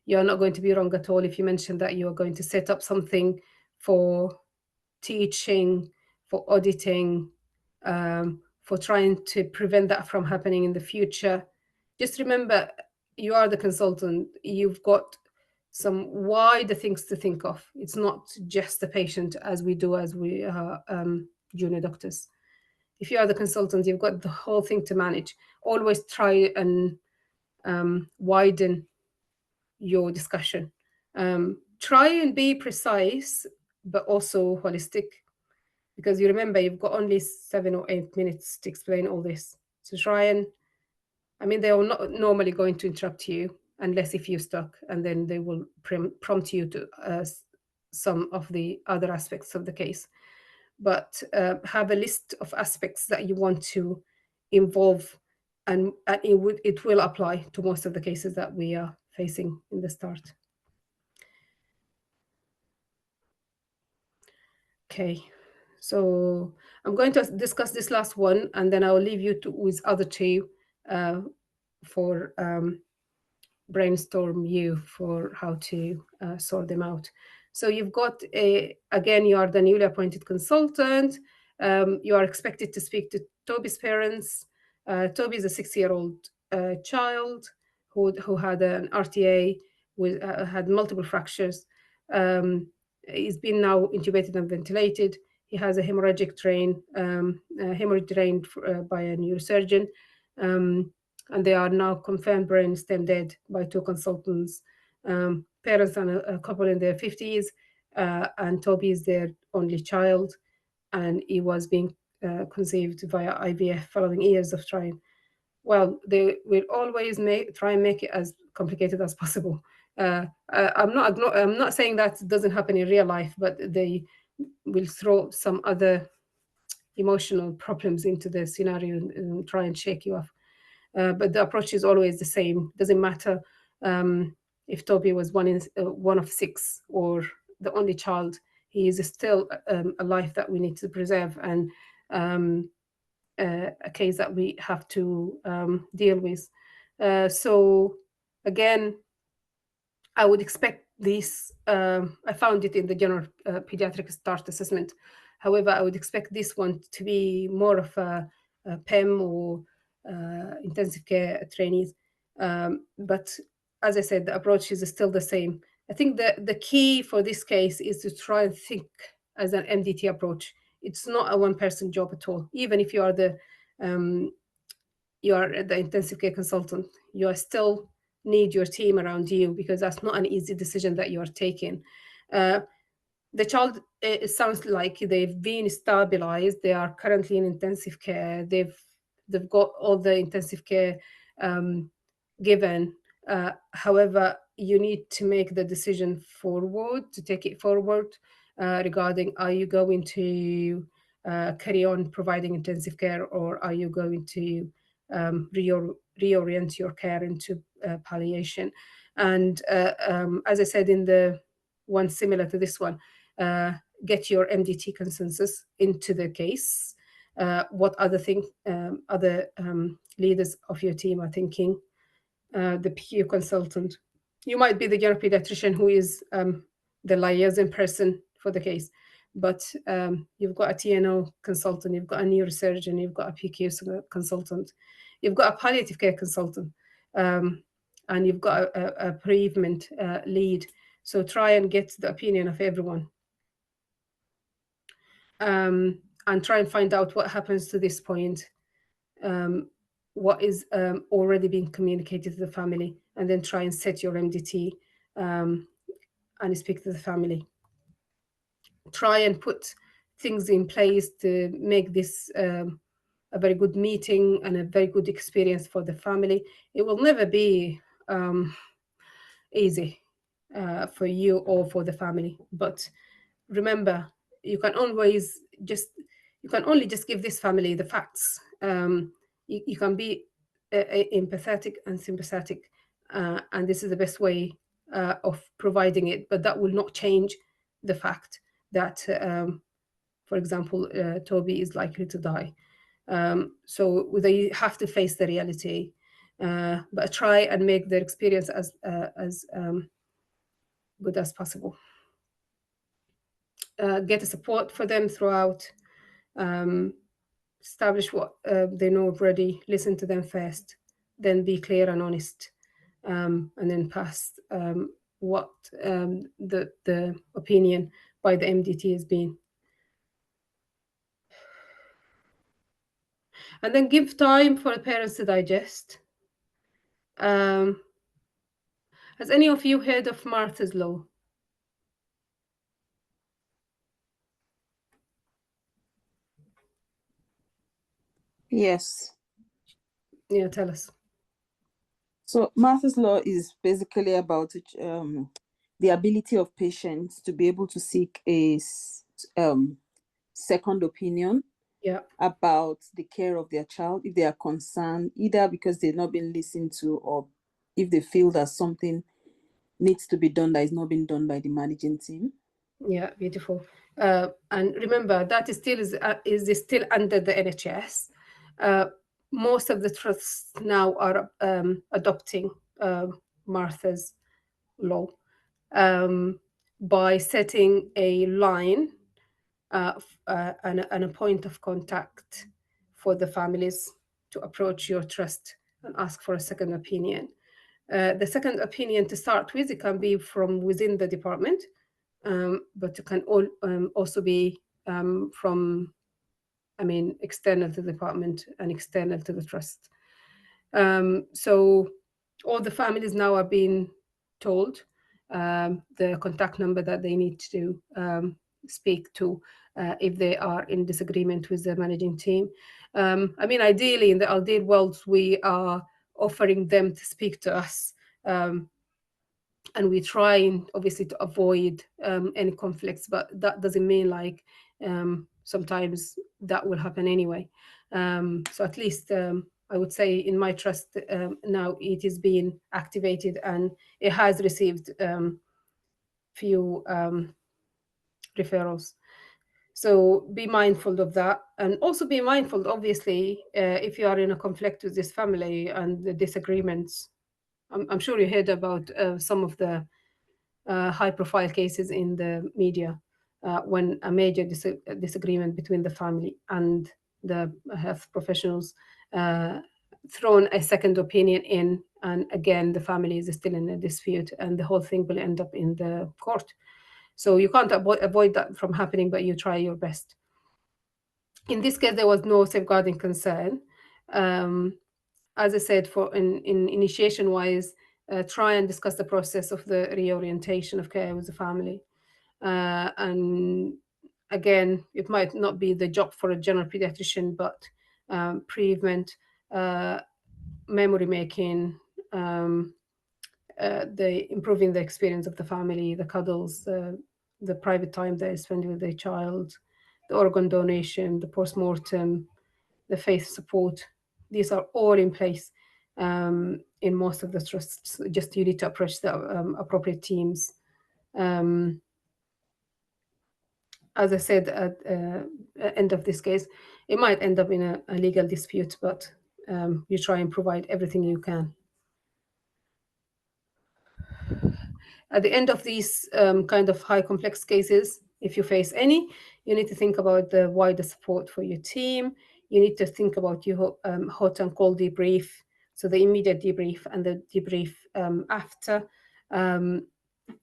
You're not going to be wrong at all if you mention that you are going to set up something for teaching, for auditing, for trying to prevent that from happening in the future. Just remember, you are the consultant. You've got some wider things to think of. It's not just the patient as we are junior doctors. If you are the consultant, you've got the whole thing to manage. Always try and widen your discussion. Try and be precise, but also holistic, because you remember you've got only 7 or 8 minutes to explain all this. So try and, I mean, they are not normally going to interrupt you unless if you're stuck, and then they will prompt you to some of the other aspects of the case. But have a list of aspects that you want to involve, and it will apply to most of the cases that we are facing in the start. Okay, so I'm going to discuss this last one, and then I'll leave you with other two for brainstorm you for how to sort them out. So you've got, again, you are the newly appointed consultant. You are expected to speak to Toby's parents. Toby is a 6-year-old child who had an RTA, had multiple fractures. He's been now intubated and ventilated. He has a hemorrhagic drain, hemorrhage drained by a neurosurgeon. And they are now confirmed brain stem dead by 2 consultants. Parents and a couple in their 50s, and Toby is their only child, and he was being conceived via IVF following years of trying. Well, they will always try and make it as complicated as possible. I'm not saying that doesn't happen in real life, but they will throw some other emotional problems into the scenario and try and shake you off. But the approach is always the same. Doesn't matter if Toby was one of 6 or the only child. He is still a life that we need to preserve, and a case that we have to deal with. So again, I would expect this. I found it in the general pediatric START assessment. However, I would expect this one to be more of a PEM or intensive care trainees. But as I said, the approach is still the same. I think the key for this case is to try and think as an MDT approach. It's not a one-person job at all. Even if you are the intensive care consultant, you are still need your team around you, because that's not an easy decision that you are taking. The child, it sounds like they've been stabilized. They are currently in intensive care. They've got all the intensive care given. However, you need to make the decision forward, to take it forward regarding, are you going to carry on providing intensive care, or are you going to reorient your care into palliation? And as I said in the one similar to this one, get your MDT consensus into the case. What other leaders of your team are thinking. The PQ consultant. You might be the general pediatrician who is the liaison person for the case, but you've got a TNO consultant, you've got a neurosurgeon, you've got a PQ consultant, you've got a palliative care consultant, and you've got a bereavement lead. So try and get the opinion of everyone. And try and find out what happens to this point, what is already being communicated to the family, and then try and set your MDT and speak to the family. Try and put things in place to make this a very good meeting and a very good experience for the family. It will never be easy for you or for the family, but remember, you can only just give this family the facts. You can be empathetic and sympathetic, and this is the best way of providing it, but that will not change the fact that, for example, Toby is likely to die. So they have to face the reality, but try and make their experience as good as possible. Get a support for them throughout. Establish what they know already. Listen to them first, then be clear and honest, and then pass what the opinion by the MDT has been. And then give time for the parents to digest. Has any of you heard of Martha's Law? Yes. Yeah, tell us. So Martha's Law is basically about the ability of patients to be able to seek a second opinion about the care of their child if they are concerned, either because they've not been listened to, or if they feel that something needs to be done that is not being done by the managing team. Yeah, beautiful. And remember, that is still under the NHS. Most of the trusts now are adopting Martha's Law by setting a line and a point of contact for the families to approach your trust and ask for a second opinion. The second opinion, to start with, it can be from within the department, but it can also be from, external to the department and external to the trust. So all the families now are being told the contact number that they need to speak to if they are in disagreement with the managing team. Ideally, in the ideal world, we are offering them to speak to us, and we're trying, obviously, to avoid any conflicts, but that doesn't mean sometimes that will happen anyway. So at least I would say in my trust now it is being activated, and it has received few referrals. So be mindful of that, and also be mindful, obviously, if you are in a conflict with this family and the disagreements. I'm sure you heard about some of the high-profile cases in the media when a major disagreement between the family and the health professionals thrown a second opinion in, and again the family is still in a dispute, and the whole thing will end up in the court. So you can't avoid that from happening, but you try your best. In this case, there was no safeguarding concern. As I said, for in initiation-wise, try and discuss the process of the reorientation of care with the family. And again, it might not be the job for a general pediatrician, but bereavement, memory making, improving the experience of the family, the cuddles, the private time they spend with their child, the organ donation, the post-mortem, the faith support. These are all in place in most of the trusts. Just you need to approach the appropriate teams. As I said, at the end of this case, it might end up in a legal dispute, but you try and provide everything you can. At the end of these kind of high complex cases, if you face any, you need to think about the wider support for your team. You need to think about your hot and cold debrief, so the immediate debrief and the debrief after.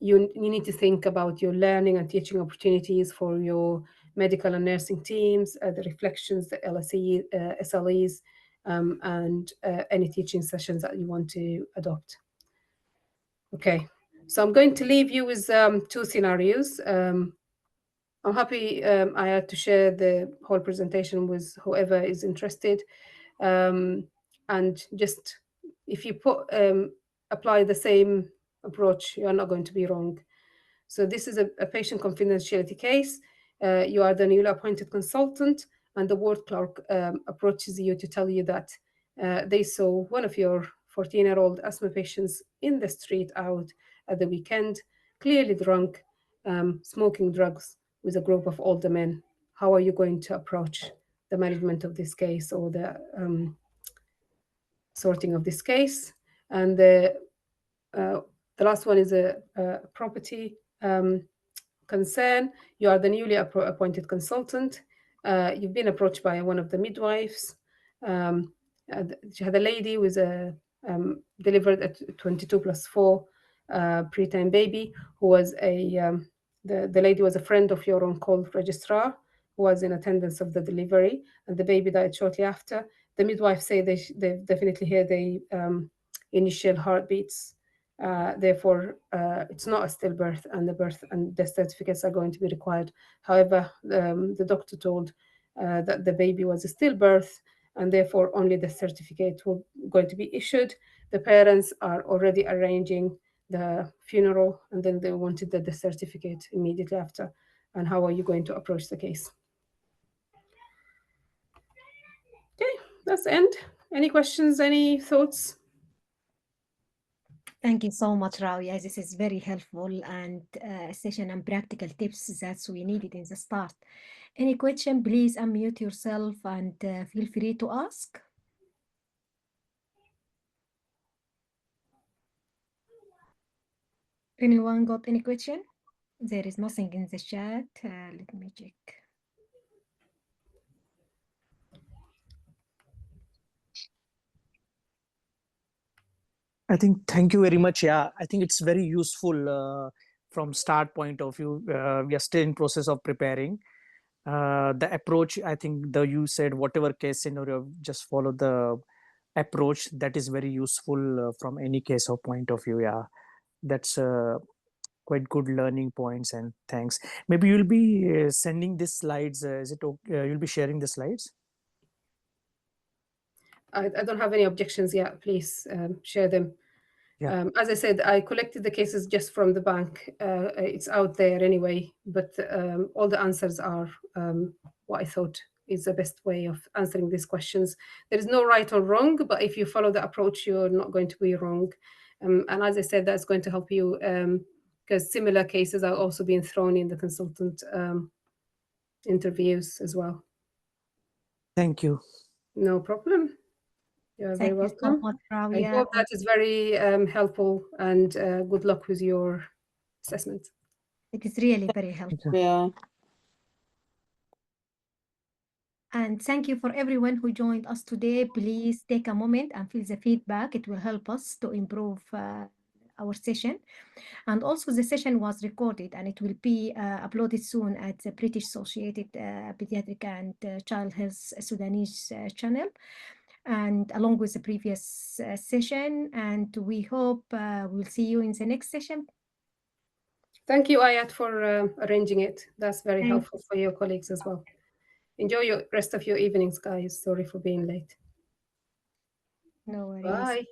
You need to think about your learning and teaching opportunities for your medical and nursing teams, the reflections, the LSE, SLEs, and any teaching sessions that you want to adopt. Okay, so I'm going to leave you with 2 scenarios. I'm happy I had to share the whole presentation with whoever is interested. And just if you apply the same approach, you are not going to be wrong. So this is a patient confidentiality case. You are the newly appointed consultant, and the ward clerk approaches you to tell you that they saw one of your 14-year-old asthma patients in the street out at the weekend, clearly drunk, smoking drugs with a group of older men. How are you going to approach the management of this case or the sorting of this case? And the last one is a property concern. You are the newly appointed consultant. You've been approached by one of the midwives. She had a lady who was delivered at 22+4 preterm baby, who was the lady was a friend of your on-call registrar, who was in attendance of the delivery, and the baby died shortly after. The midwife say they definitely hear the initial heartbeats. Therefore, it's not a stillbirth, and the birth and death certificates are going to be required. However, the doctor told that the baby was a stillbirth, and therefore only the certificate will going to be issued. The parents are already arranging the funeral, and then they wanted the death certificate immediately after. And how are you going to approach the case? Okay, that's the end. Any questions, any thoughts? Thank you so much, Rawia. This is very helpful and session and practical tips that we needed in the start. Any question, please unmute yourself and feel free to ask. Anyone got any question? There is nothing in the chat. Let me check. I think, thank you very much. Yeah, I think it's very useful from start point of view. We are still in process of preparing. The approach, I think you said whatever case scenario, just follow the approach. That is very useful from any case or point of view. Yeah, that's quite good learning points, and thanks. Maybe you'll be sending these slides. Is it okay? You'll be sharing the slides? I don't have any objections yet. Please share them. Yeah. As I said, I collected the cases just from the bank. It's out there anyway, but all the answers are what I thought is the best way of answering these questions. There is no right or wrong, but if you follow the approach, you're not going to be wrong. And as I said, that's going to help you because similar cases are also being thrown in the consultant interviews as well. Thank you. No problem. You're very welcome. Thank you so much, Rawia. I hope that is very helpful, and good luck with your assessment. It is really very helpful. Yeah. And thank you for everyone who joined us today. Please take a moment and fill the feedback. It will help us to improve our session. And also the session was recorded and it will be uploaded soon at the British Associated Pediatric and Child Health Sudanese channel, and along with the previous session. And we hope we'll see you in the next session. Thank you, Ayat, for arranging it. That's very helpful for your colleagues as well. Enjoy your rest of your evenings, guys. Sorry for being late. No worries. Bye.